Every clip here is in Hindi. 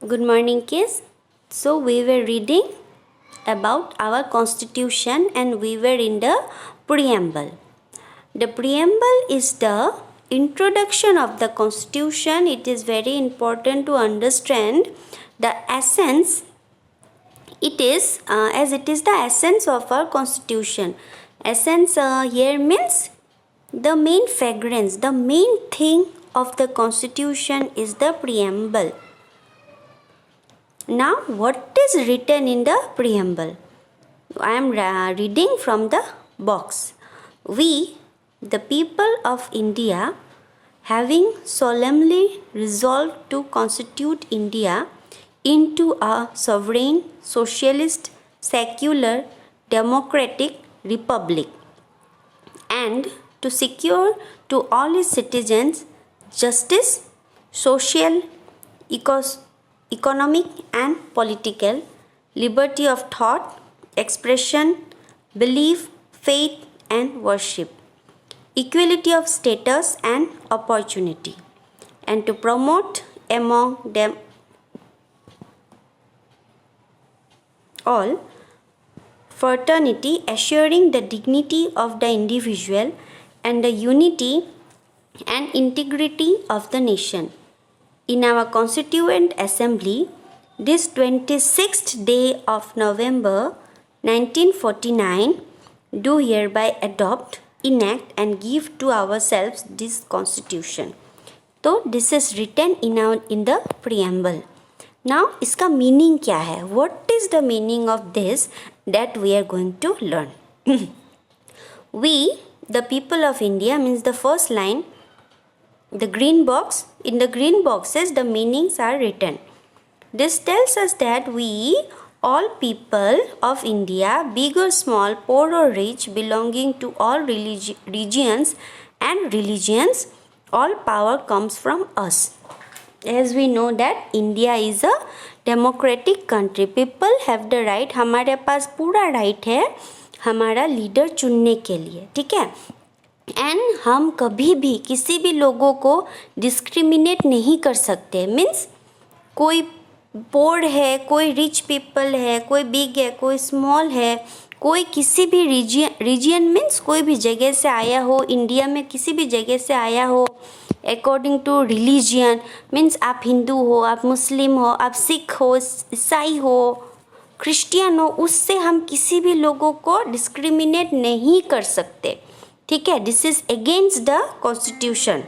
Good morning, kids. So, we were reading about our constitution and we were in the preamble. The preamble is the introduction of the constitution. It is very important to understand the essence. It is as it is the essence of our constitution. Essence here means the main fragrance, the main thing of the constitution is the preamble. Now, what is written in the preamble? I am reading from the box. We, the people of India, having solemnly resolved to constitute India into a sovereign, socialist, secular, democratic republic, and to secure to all its citizens justice, social, economic and political, liberty of thought, expression, belief, faith and worship, equality of status and opportunity, and to promote among them all fraternity, assuring the dignity of the individual and the unity and integrity of the nation. In our Constituent Assembly, this 26th day of November 1949, do hereby adopt, enact and give to ourselves this Constitution. So, this is written in the preamble. Now, इसका meaning क्या है? What is the meaning of this that we are going to learn? We, the people of India, means the first line, the green box, in the green boxes the meanings are written. This tells us that we, all people of India, big or small, poor or rich, belonging to all regions and religions, all power comes from us. As we know that India is a democratic country. People have the right, हमारे पास पूरा right है हमारा लीडर चुनने के लिए, ठीक है. एंड हम कभी भी किसी भी लोगों को डिस्क्रिमिनेट नहीं कर सकते. मीन्स कोई पोर है, कोई रिच पीपल है, कोई बिग है, कोई स्मॉल है, कोई किसी भी रीजन मीन्स कोई भी जगह से आया हो, इंडिया में किसी भी जगह से आया हो, अकॉर्डिंग टू रिलीजियन मीन्स आप हिंदू हो, आप मुस्लिम हो, आप सिख हो, ईसाई हो, क्रिश्चियन हो, उससे हम किसी भी लोगों को डिस्क्रिमिनेट नहीं कर सकते, ठीक है. This is against the constitution.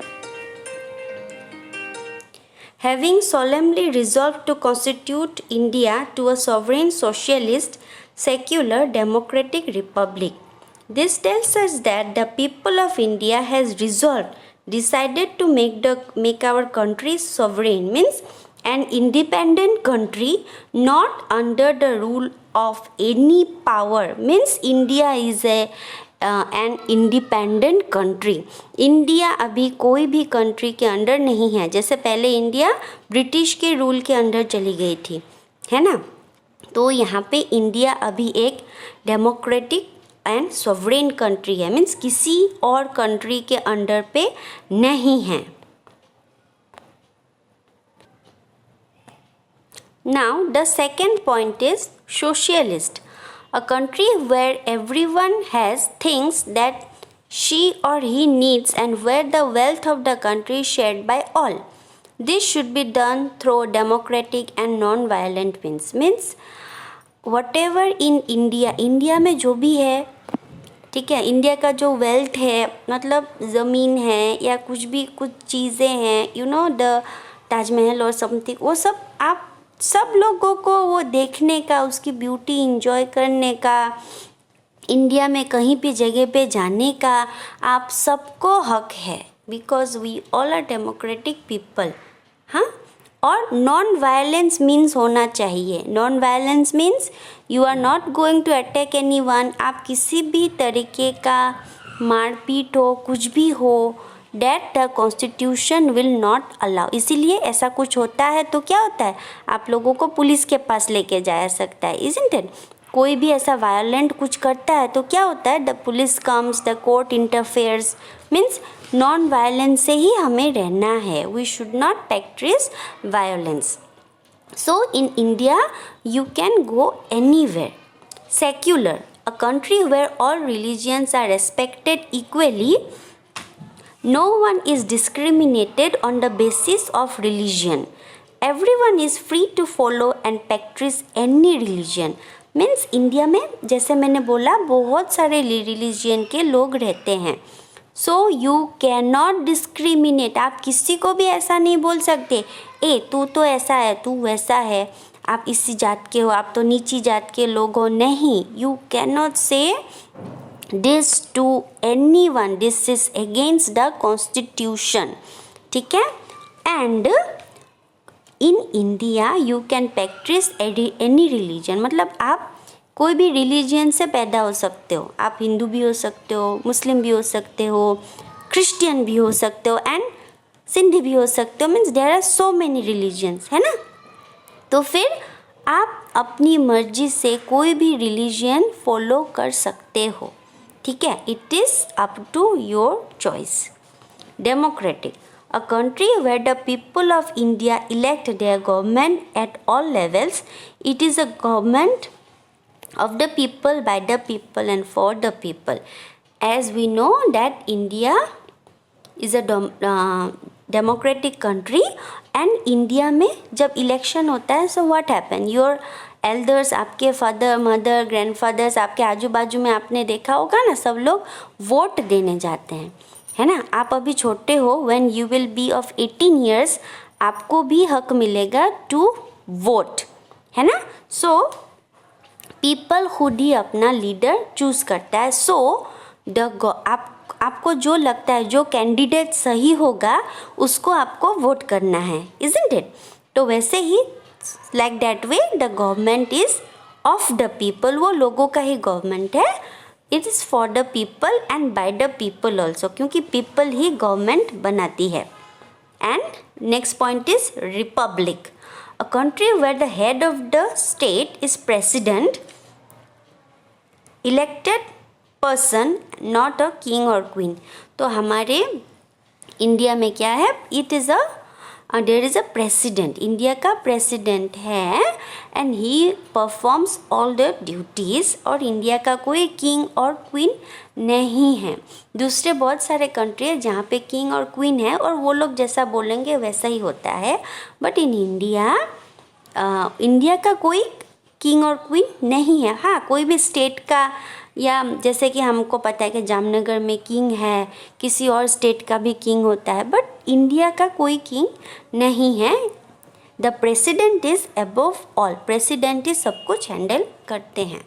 Having solemnly resolved to constitute India to a sovereign, socialist, secular, democratic republic. This tells us that the people of India has decided to make our country sovereign, means an independent country, not under the rule of any power. Means India is an independent country. India अभी कोई भी कंट्री के अंडर नहीं है. जैसे पहले इंडिया ब्रिटिश के रूल के अंडर चली गई थी, है ना. तो यहाँ पे इंडिया अभी एक डेमोक्रेटिक एंड सॉवरेन कंट्री है. मीन्स किसी और कंट्री के अंडर पे नहीं है. Now the second point is socialist. A country where everyone has things that she or he needs and where the wealth of the country is shared by all. This should be done through democratic and non-violent means. Means whatever in India, India में जो भी है, ठीक है, इंडिया का जो वेल्थ है, मतलब ज़मीन है या कुछ भी कुछ चीज़ें हैं, यू नो द ताजमहल और समथिंग, वो सब आप सब लोगों को वो देखने का, उसकी ब्यूटी इंजॉय करने का, इंडिया में कहीं भी जगह पे जाने का आप सबको हक है. Because we all are democratic people. हाँ, और नॉन वायलेंस मीन्स होना चाहिए. Non violence means you are not going to attack anyone. आप किसी भी तरीके का मारपीट हो, कुछ भी हो, that the constitution will not allow. इसीलिए ऐसा कुछ होता है तो क्या होता है, आप लोगों को पुलिस के पास लेके जा सकता है, इजंट इट. कोई भी ऐसा वायलेंट कुछ करता है तो क्या होता है, the police comes, the court interferes. Means non violence से ही हमें रहना है. We should not practise violence. So in India you can go anywhere. Secular, a country where all religions are respected equally. No one is discriminated on the basis of religion. Everyone is free to follow and practice any religion. Means India में जैसे मैंने बोला बहुत सारे रिलीजन के लोग रहते हैं. So you can not discriminate. आप किसी को भी ऐसा नहीं बोल सकते ए तू तो ऐसा है, तू वैसा है, आप इसी जात के हो, आप तो नीची जात के लोग हो. नहीं, यू कैन नॉट से this to anyone. This is against the constitution. ठीक है. and in India you can practice any religion. मतलब आप कोई भी रिलीजन से पैदा हो सकते हो. आप हिंदू भी हो सकते हो, मुस्लिम भी हो सकते हो, क्रिश्चियन भी हो सकते हो एंड सिंधी भी हो सकते हो. Means there are so many religions, है ना. तो फिर आप अपनी मर्जी से कोई भी रिलीजन फॉलो कर सकते हो. ठीक है. It is up to your choice. Democratic, a country where the people of India elect their government at all levels. It is a government of the people, by the people and for the people. As we know that India is a democratic country and India में जब election होता है so what happen? Your elders, आपके फादर मदर ग्रैंडफादर्स, आपके आजू बाजू में आपने देखा होगा ना, सब लोग वोट देने जाते हैं, है ना. आप अभी छोटे हो, when you will be of 18 years आपको भी हक मिलेगा टू वोट, है ना. सो पीपल खुद ही अपना लीडर चूज करता है. सो आपको जो लगता है, जो कैंडिडेट सही होगा उसको आपको वोट करना है, इजंट इट. तो वैसे ही like that way the government is of the people. वो लोगों का ही गवर्नमेंट है. It is for the people and by the people also, क्योंकि पीपल ही गवर्नमेंट बनाती है. And next point is republic, a country where the head of the state is president, elected person, not a king और क्वीन. तो हमारे इंडिया में क्या है, it is there is a president. India का प्रेसिडेंट है and he performs all the duties. और इंडिया का कोई किंग और क्वीन नहीं है. दूसरे बहुत सारे कंट्री है जहाँ पे किंग और क्वीन है और वो लोग जैसा बोलेंगे वैसा ही होता है. बट इन इंडिया, इंडिया का कोई किंग और क्वीन नहीं है. हाँ, कोई भी स्टेट का, या जैसे कि हमको पता है कि जामनगर में किंग है, किसी और स्टेट का भी किंग होता है, बट इंडिया का कोई किंग नहीं है. The president is above all. President ही सब कुछ हैंडल करते हैं.